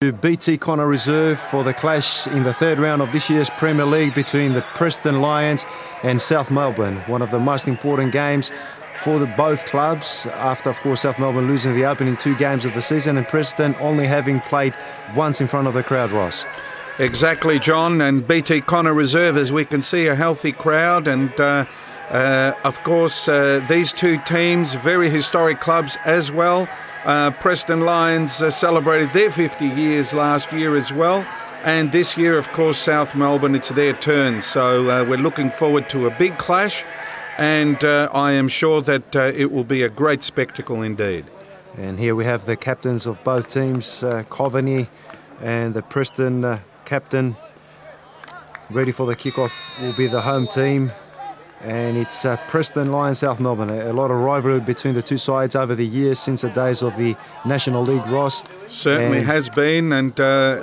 To BT Connor Reserve for the clash in the third round of this year's Premier League between the Preston Lions and South Melbourne. One of the most important games for both clubs after, of course, South Melbourne losing the opening 2 games of the season and Preston only having played once in front of the crowd, Ross. Exactly, John, and BT Connor Reserve, as we can see, a healthy crowd, and of course these two teams, very historic clubs as well. Preston Lions celebrated their 50 years last year as well, and this year, of course, South Melbourne, it's their turn, so we're looking forward to a big clash, and I am sure that it will be a great spectacle indeed. And here we have the captains of both teams, Coveney and the Preston captain. Ready for the kickoff will be the home team, and it's Preston Lions, South Melbourne. A lot of rivalry between the two sides over the years since the days of the National League, Ross. Certainly has been, and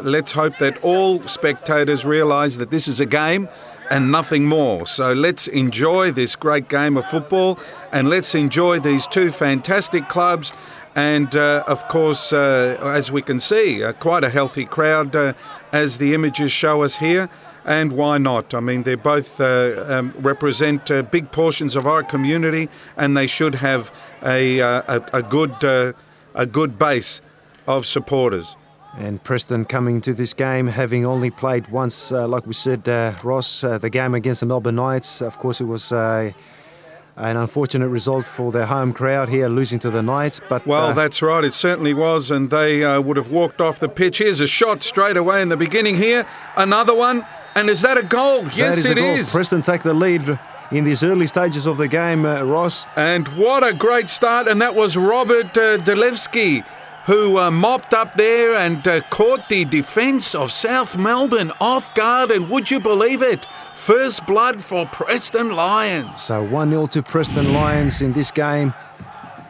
let's hope that all spectators realise that this is a game and nothing more. So let's enjoy this great game of football, and let's enjoy these two fantastic clubs. And, of course, as we can see, quite a healthy crowd as the images show us here. And why not? I mean, they both represent big portions of our community, and they should have a good base of supporters. And Preston coming to this game having only played once, like we said, Ross, the game against the Melbourne Knights. Of course, it was an unfortunate result for their home crowd here, losing to the Knights. But well, that's right, it certainly was, and they would have walked off the pitch. Here's a shot straight away in the beginning here, another one, and is that a goal? Yes, it is. Preston take the lead in these early stages of the game, Ross. And what a great start, and that was Robert Delevsky, who mopped up there and caught the defence of South Melbourne off guard, and would you believe it? First blood for Preston Lions. So 1-0 to Preston Lions in this game.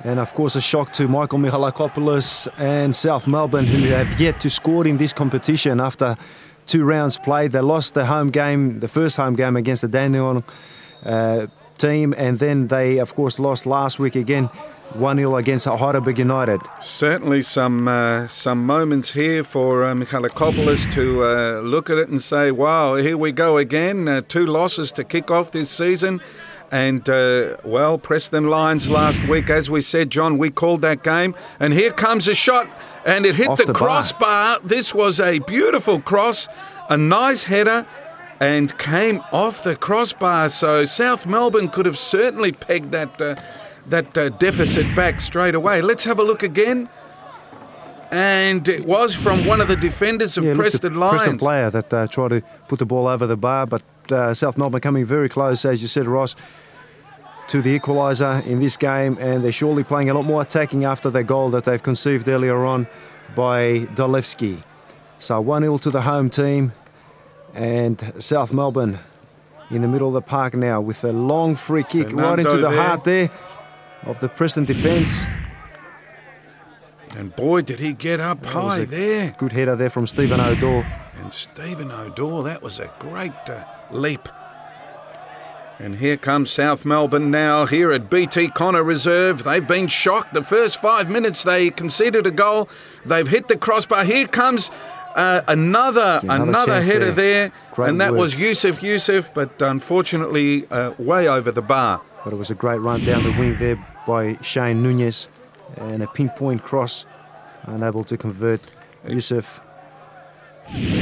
And of course a shock to Michael Michalakopoulos and South Melbourne, who have yet to score in this competition after 2 rounds played. They lost the home game, the first home game against the Dandenong team, and then they of course lost last week again 1-0 against Heidelberg United. Certainly some moments here for Michalakopoulos to look at it and say, wow, here we go again. 2 losses to kick off this season. And, well, Preston Lions last week, as we said, John, we called that game. And here comes a shot, and it hit the crossbar. This was a beautiful cross, a nice header, and came off the crossbar. So South Melbourne could have certainly pegged that deficit back straight away. Let's have a look again. And it was from one of the defenders of Preston Lions. Preston player that tried to put the ball over the bar, but South Melbourne coming very close, as you said, Ross, to the equaliser in this game, and they're surely playing a lot more attacking after their goal that they've conceived earlier on by Dolevsky. So 1-0 to the home team, and South Melbourne in the middle of the park now with a long free kick right into the heart there of the Preston defence. And boy, did he get up high there. Good header there from Stephen O'Dore. And Stephen O'Dore, that was a great leap. And here comes South Melbourne now here at BT Connor Reserve. They've been shocked. The first 5 minutes they conceded a goal. They've hit the crossbar. Here comes another header there. And that was Yusuf, but unfortunately way over the bar. But it was a great run down the wing there by Shane Nunez, and a pinpoint cross, unable to convert. Yusuf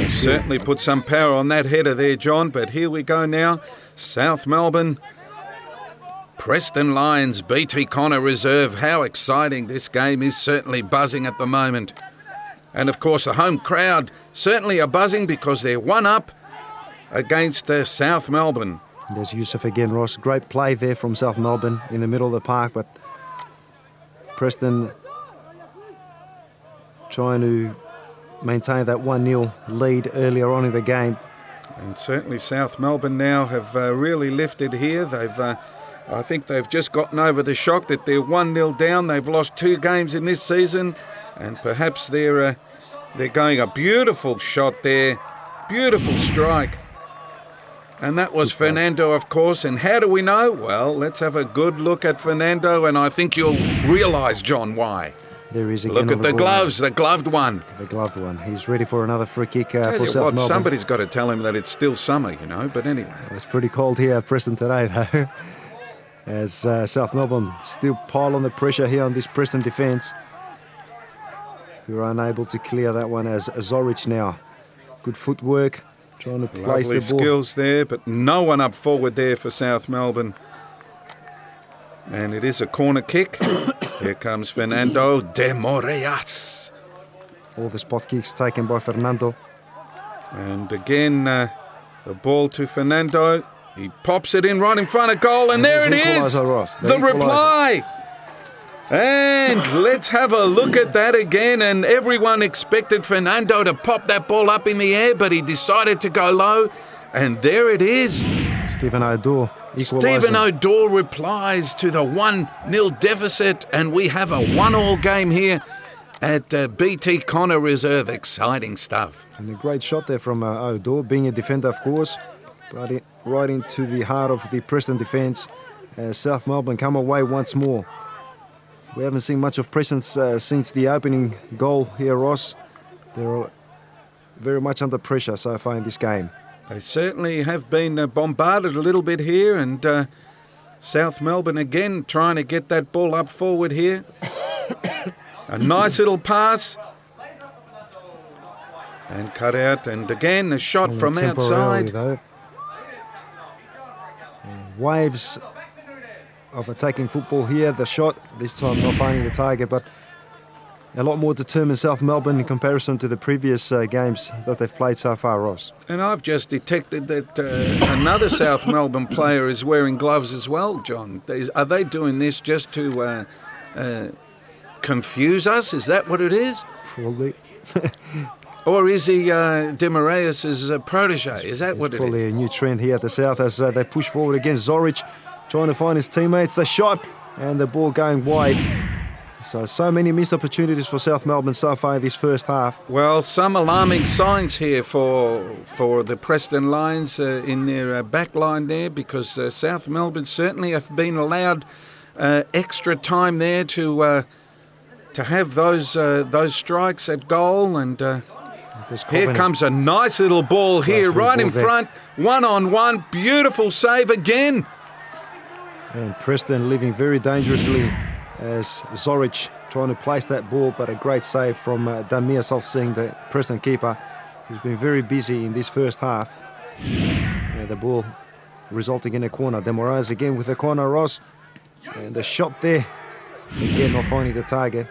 certainly put some power on that header there, John, but here we go now. South Melbourne, Preston Lions, BT Connor Reserve. How exciting this game is, certainly buzzing at the moment. And of course the home crowd certainly are buzzing because they're 1 up against South Melbourne. There's Yusuf again, Ross. Great play there from South Melbourne in the middle of the park, but Preston trying to maintain that 1-0 lead earlier on in the game. And certainly South Melbourne now have really lifted here. I think they've just gotten over the shock that they're 1-0 down. They've lost 2 games in this season, and perhaps they're going a beautiful shot there, beautiful strike. And that was Fernando, of course. And how do we know? Well, let's have a good look at Fernando, and I think you'll realise, John, why. There is again. Look at the gloves, the gloved one. The gloved one. He's ready for another free kick for Tell you South what, Melbourne. somebody's got to tell him that it's still summer, you know, but anyway. It's pretty cold here at Preston today, though. As South Melbourne still pile on the pressure here on this Preston defence. We were unable to clear that one as Zorich now. Good footwork, trying to place the ball. Lovely skills there, but no one up forward there for South Melbourne. And it is a corner kick. Here comes Fernando de Moreas. All the spot kicks taken by Fernando. And again, the ball to Fernando. He pops it in right in front of goal, and there it is. The reply. And let's have a look at that again. And everyone expected Fernando to pop that ball up in the air, but he decided to go low. And there it is. Stephen O'Dore. Stephen O'Dore replies to the 1-0 deficit, and we have a 1-1 game here at BT Connor Reserve. Exciting stuff. And a great shot there from O'Dore, being a defender, of course, but right into the heart of the Preston defence. South Melbourne come away once more. We haven't seen much of Preston since the opening goal here, Ross. They're very much under pressure so far in this game. They certainly have been bombarded a little bit here, and South Melbourne again trying to get that ball up forward here. A nice little pass. And cut out, and again a shot from outside. Though. Waves of attacking football here. The shot, this time not finding the target, but a lot more determined South Melbourne in comparison to the previous games that they've played so far, Ross. And I've just detected that another South Melbourne player is wearing gloves as well, John. Are they doing this just to confuse us? Is that what it is? Probably. Or is he De Moraes' protege? Is that what it is? It's probably a new trend here at the South as they push forward against Zorich, trying to find his teammates. The shot and the ball going wide. So many missed opportunities for South Melbourne so far in this first half. Well, some alarming signs here for the Preston Lions in their back line there, because South Melbourne certainly have been allowed extra time there to have those strikes at goal. And here comes a nice little ball here, right in front, 1-on-1, beautiful save again. And Preston living very dangerously as Zorich trying to place that ball, but a great save from Damir Salsing, the Preston keeper, who's been very busy in this first half. The ball resulting in a corner. De Moraes again with the corner, Ross. And the shot there, again not finding the target.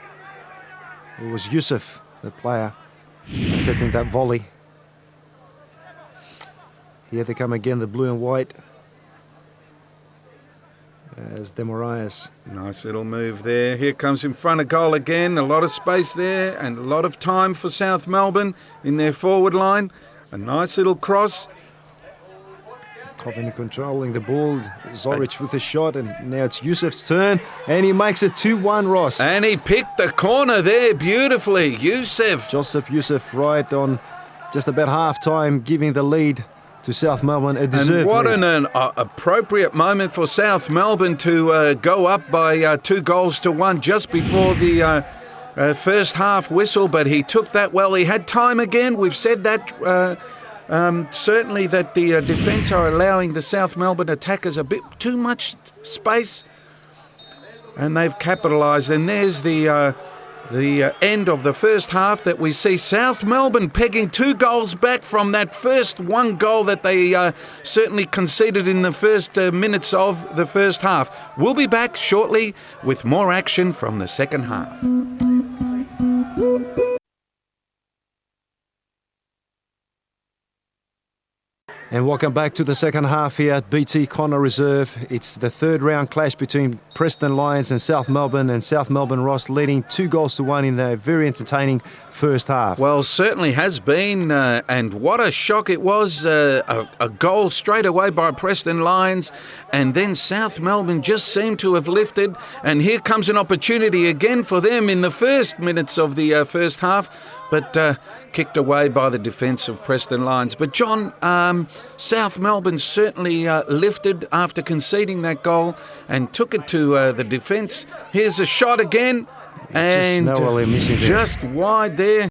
It was Yusuf, the player, attempting that volley. Here they come again, the blue and white. As De Moraes. Nice little move there. Here comes in front of goal again. A lot of space there and a lot of time for South Melbourne in their forward line. A nice little cross. Coveney controlling the ball. Zorich with a shot, and now it's Yusuf's turn, and he makes it 2-1, Ross. And he picked the corner there beautifully. Joseph Yusuf right on just about half-time, giving the lead to South Melbourne, a deserved lead. And what lead. an appropriate moment for South Melbourne to go up by 2-1 just before the first half whistle, but he took that well. He had time again. We've said that certainly that the defence are allowing the South Melbourne attackers a bit too much space, and they've capitalised. And there's the end of the first half, that we see South Melbourne pegging 2 goals back from that first 1 goal that they certainly conceded in the first minutes of the first half. We'll be back shortly with more action from the second half. And welcome back to the second half here at BT Connor Reserve. It's the third round clash between Preston Lions and South Melbourne, Ross leading 2-1 in a very entertaining first half. Well, certainly has been, and what a shock it was. A goal straight away by Preston Lions, and then South Melbourne just seemed to have lifted, and here comes an opportunity again for them in the first minutes of the first half, but kicked away by the defence of Preston Lions. But John, South Melbourne certainly lifted after conceding that goal and took it to the defence. Here's a shot again. And narrowly missing there. just wide there.